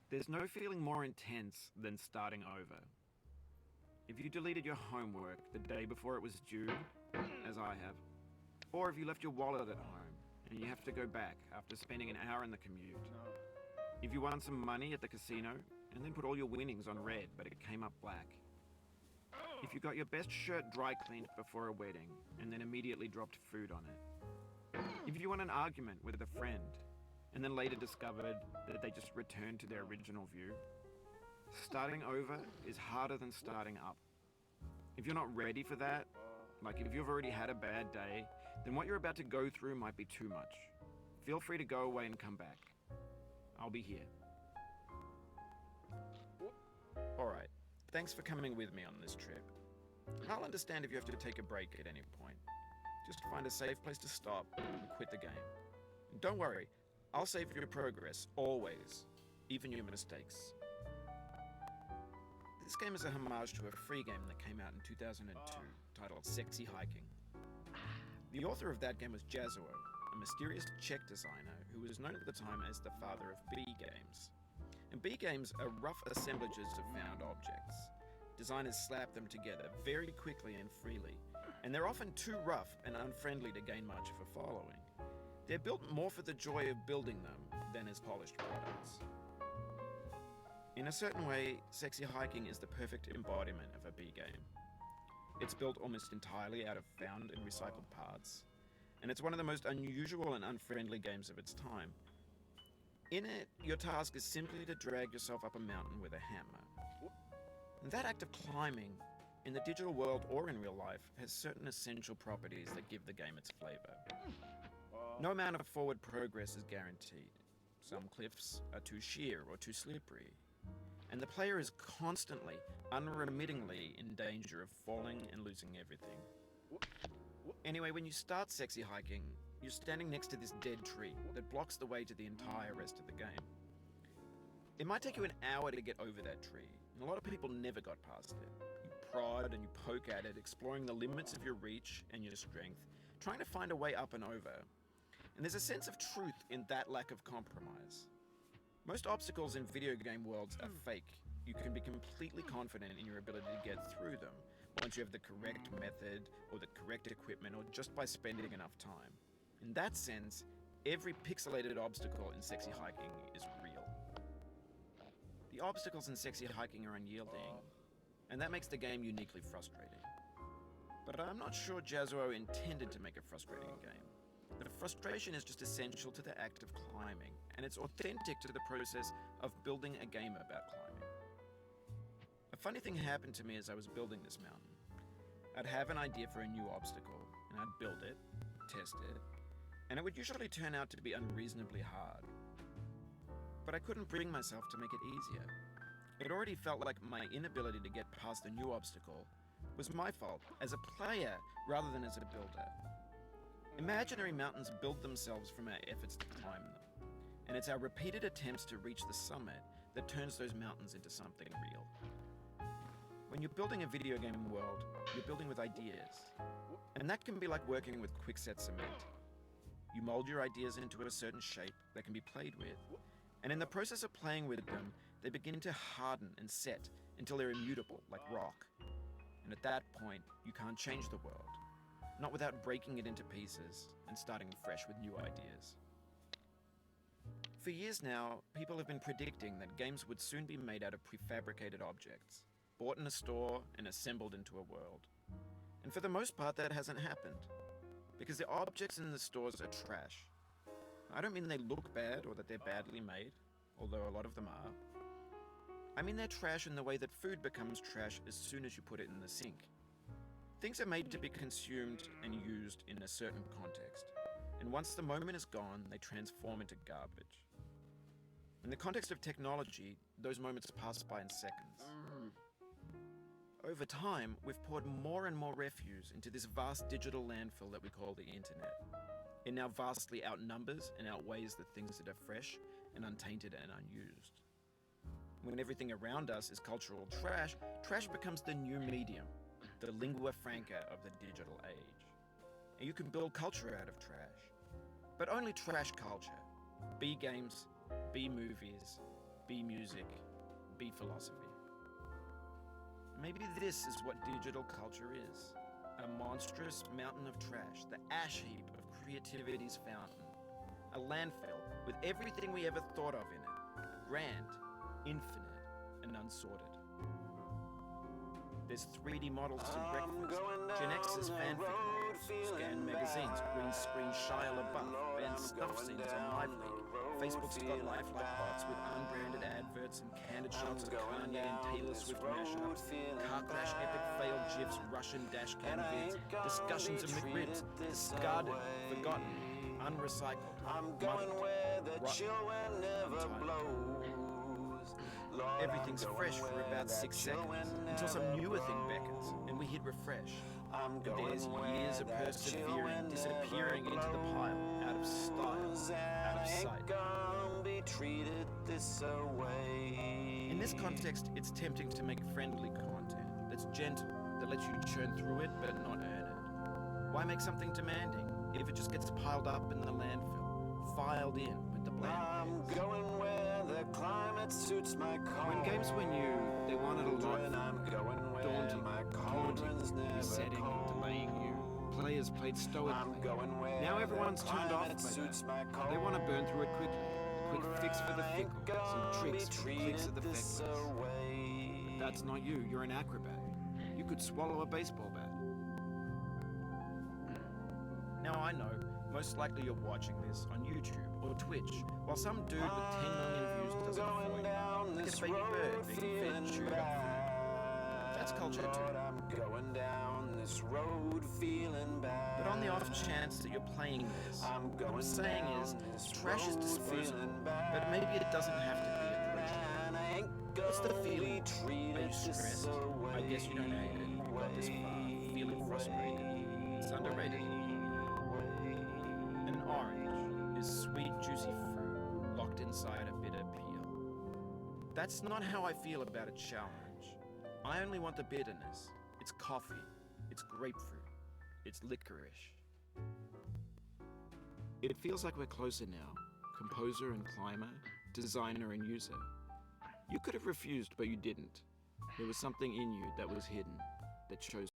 There's no feeling more intense than starting over. If you deleted your homework the day before it was due, as I have, or if you left your wallet at home and you have to go back after spending an hour in the commute, if you won some money at the casino and then put all your winnings on red but it came up black, if you got your best shirt dry cleaned before a wedding and then immediately dropped food on it, if you won an argument with a friend and then later discovered that they just returned to their original view, starting over is harder than starting up. If you're not ready for that, like if you've already had a bad day, then what you're about to go through might be too much. Feel free to go away and come back. I'll be here. Alright, thanks for coming with me on this trip. I'll understand if you have to take a break at any point. Just find a safe place to stop and quit the game. And don't worry, I'll save your progress, always, even your mistakes. This game is a homage to a free game that came out in 2002, titled Sexy Hiking. The author of that game was Jazuo, a mysterious Czech designer who was known at the time as the father of B games. And B games are rough assemblages of found objects. Designers slap them together very quickly and freely, and they're often too rough and unfriendly to gain much of a following. They're built more for the joy of building them than as polished products. In a certain way, Sexy Hiking is the perfect embodiment of a B game. It's built almost entirely out of found and recycled parts, and it's one of the most unusual and unfriendly games of its time. In it, your task is simply to drag yourself up a mountain with a hammer. And that act of climbing, in the digital world or in real life, has certain essential properties that give the game its flavor. No amount of forward progress is guaranteed. Some cliffs are too sheer or too slippery, and the player is constantly, unremittingly in danger of falling and losing everything. Anyway, when you start Sexy Hiking, you're standing next to this dead tree that blocks the way to the entire rest of the game. It might take you an hour to get over that tree, and a lot of people never got past it. You prod and you poke at it, exploring the limits of your reach and your strength, trying to find a way up and over. And there's a sense of truth in that lack of compromise. Most obstacles in video game worlds are fake. You can be completely confident in your ability to get through them once you have the correct method or the correct equipment or just by spending enough time. In that sense, every pixelated obstacle in Sexy Hiking is real. The obstacles in Sexy Hiking are unyielding, and that makes the game uniquely frustrating. But I'm not sure Jazuo intended to make a frustrating game. The frustration is just essential to the act of climbing, and it's authentic to the process of building a game about climbing. A funny thing happened to me as I was building this mountain. I'd have an idea for a new obstacle, and I'd build it, test it, and it would usually turn out to be unreasonably hard. But I couldn't bring myself to make it easier. It already felt like my inability to get past the new obstacle was my fault as a player rather than as a builder. Imaginary mountains build themselves from our efforts to climb them, and it's our repeated attempts to reach the summit that turns those mountains into something real. When you're building a video game world, you're building with ideas, and that can be like working with quickset cement. You mold your ideas into a certain shape that can be played with, and in the process of playing with them, they begin to harden and set until they're immutable, like rock. And at that point, you can't change the world. Not without breaking it into pieces and starting fresh with new ideas. For years now, people have been predicting that games would soon be made out of prefabricated objects, bought in a store and assembled into a world. And for the most part, that hasn't happened, because the objects in the stores are trash. I don't mean they look bad or that they're badly made, although a lot of them are. I mean they're trash in the way that food becomes trash as soon as you put it in the sink. Things are made to be consumed and used in a certain context, and once the moment is gone, they transform into garbage. In the context of technology, those moments pass by in seconds. Over time, we've poured more and more refuse into this vast digital landfill that we call the internet. It now vastly outnumbers and outweighs the things that are fresh and untainted and unused. When everything around us is cultural trash, trash becomes the new medium, the lingua franca of the digital age. And you can build culture out of trash, but only trash culture. B games, B movies, be music, be philosophy. Maybe this is what digital culture is. A monstrous mountain of trash, the ash heap of creativity's fountain. A landfill with everything we ever thought of in it. Grand, infinite, and unsorted. There's 3D models to breakfast, Gen X's fanfic novels, scanned magazines, green screen Shia LaBeouf, banned snuff scenes on Live Leak. Facebook's got lifelike bots with unbranded adverts and candid shots of Kanye and Taylor Swift mashups, car crash epic failed GIFs, Russian dashcam vids, discussions of McRibs, discarded, forgotten, unrecycled, muddled, rotten, untitled. Everything's fresh for about 6 seconds, until some newer thing beckons, and we hit refresh. And there's years of persevering, disappearing into the pile, out of style, out of sight. In this context, it's tempting to make friendly content that's gentle, that lets you churn through it but not earn it. Why make something demanding if it just gets piled up in the landfill, filed in with the bland pace? Climate suits my When games were new, they wanted a lot of daunting, resetting, delaying you. Players played stoically. Now everyone's turned off by that. They want to burn through it quickly. A quick fix for the fickle, some tricks for the clicks of the feckless. But that's not you, you're an acrobat. You could swallow a baseball bat. Now I know, most likely you're watching this on YouTube or Twitch, while some dude with 10 million views doesn't avoid you, like a baby bird being fed chewed up food. That's culture too. But on the off chance that you're playing this, what I'm saying is, trash is disposable, but maybe it doesn't have to be a collection. What's the feeling? Are you stressed? I guess you don't hate it. You got this far, feeling frustrated. It's underrated. An orange is sweet, juicy fruit locked inside a bitter peel. That's not how I feel about a challenge. I only want the bitterness. It's coffee. It's grapefruit. It's licorice. It feels like we're closer now. Composer and climber, designer and user. You could have refused, but you didn't. There was something in you that was hidden, that chose